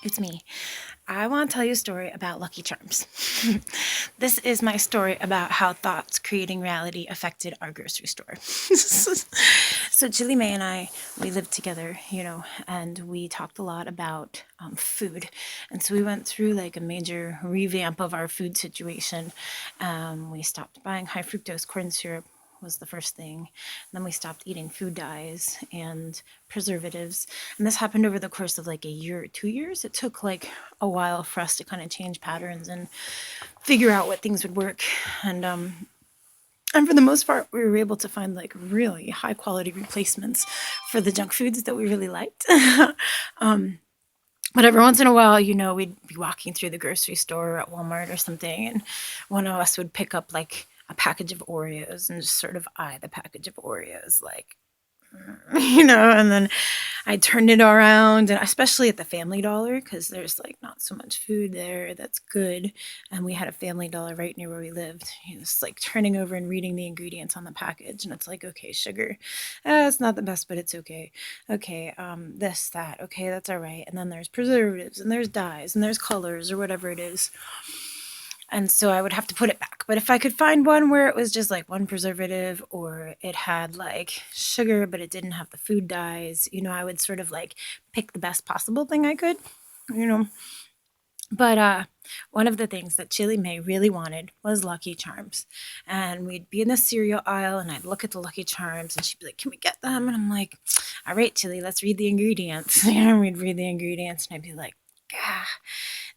It's me. I want to tell you a story about Lucky Charms. This is my story about how thoughts creating reality affected our grocery store. So, Chili May and I, we lived together, and we talked a lot about food. And so we went through like a major revamp of our food situation. We stopped buying high fructose corn syrup was the first thing. And then we stopped eating food dyes and preservatives. And this happened over the course of like a year or 2 years. It took like a while for us to kind of change patterns and figure out what things would work. And for the most part, we were able to find like really high quality replacements for the junk foods that we really liked. But every once in a while, we'd be walking through the grocery store at Walmart or something, and one of us would pick up like a package of Oreos and just sort of eye the package of Oreos, like, and then I turned it around, and especially at the Family Dollar, because there's like not so much food there that's good. And we had a Family Dollar right near where we lived. It's like turning over and reading the ingredients on the package, and it's like, okay, sugar, it's not the best, but it's okay. Okay, this, that, okay, that's all right. And then there's preservatives, and there's dyes, and there's colors, or whatever it is. And so I would have to put it back. But if I could find one where it was just like one preservative, or it had like sugar but it didn't have the food dyes, I would sort of like pick the best possible thing I could, you know. But one of the things that Chili May really wanted was Lucky Charms. And we'd be in the cereal aisle, and I'd look at the Lucky Charms, and she'd be like, "Can we get them?" And I'm like, "All right, Chili, let's read the ingredients." And we'd read the ingredients, and I'd be like, "Ah,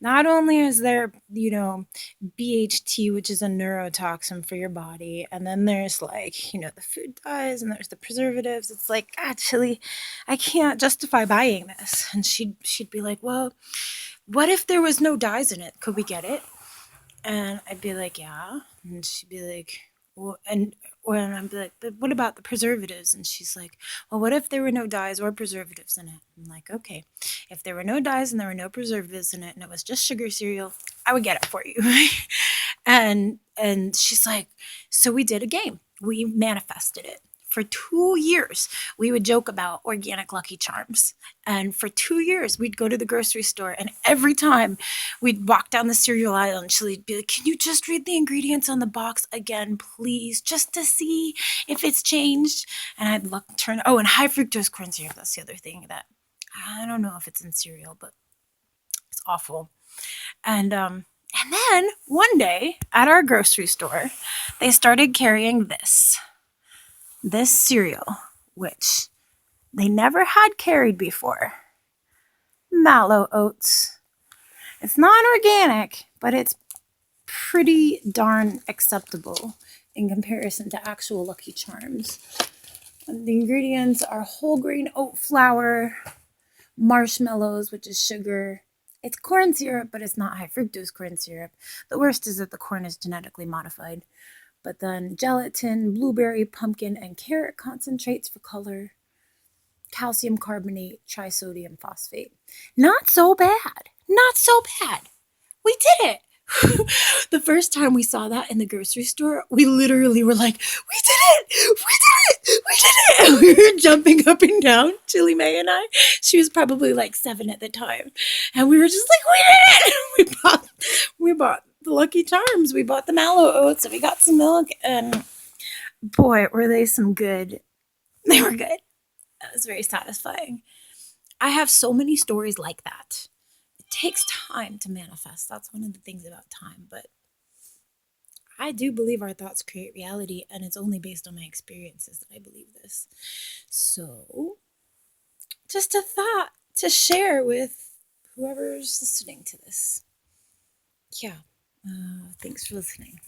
not only is there, BHT, which is a neurotoxin for your body, and then there's like, the food dyes, and there's the preservatives. It's like, God, Chili, I can't justify buying this." And she'd be like, "Well, what if there was no dyes in it? Could we get it?" And I'd be like, "Yeah." And she'd be like, "Well," and when I'd be like, "But what about the preservatives?" And she's like, "Well, what if there were no dyes or preservatives in it?" I'm like, "Okay, if there were no dyes and there were no preservatives in it, and it was just sugar cereal, I would get it for you." And she's like, "So we did a game. We manifested it." For 2 years, we would joke about organic Lucky Charms. And for 2 years, we'd go to the grocery store, and every time we'd walk down the cereal aisle, and she'd be like, "Can you just read the ingredients on the box again, please, just to see if it's changed?" And I'd look, and high fructose corn syrup. That's the other thing that I don't know if it's in cereal, but it's awful. And then one day at our grocery store, they started carrying this cereal, which they never had carried before. Mallow oats. It's not organic, but it's pretty darn acceptable in comparison to actual Lucky Charms. And the ingredients are whole grain oat flour, marshmallows, which is sugar. It's corn syrup, but it's not high fructose corn syrup. The worst is that the corn is genetically modified. But then gelatin, blueberry, pumpkin, and carrot concentrates for color, calcium carbonate, trisodium phosphate. Not so bad. Not so bad. We did it. The first time we saw that in the grocery store, we literally were like, "We did it! We did it! We did it!" We were jumping up and down, Chili May and I. She was probably like 7 at the time. And we were just like, "We did it!" We bought the Lucky Charms. We bought the mallow oats, and we got some milk, and boy, were they some good. They were good. That was very satisfying. I have so many stories like that. It takes time to manifest. That's one of the things about time. But I do believe our thoughts create reality, and it's only based on my experiences that I believe this. So, just a thought to share with whoever's listening to this. Yeah. Thanks for listening.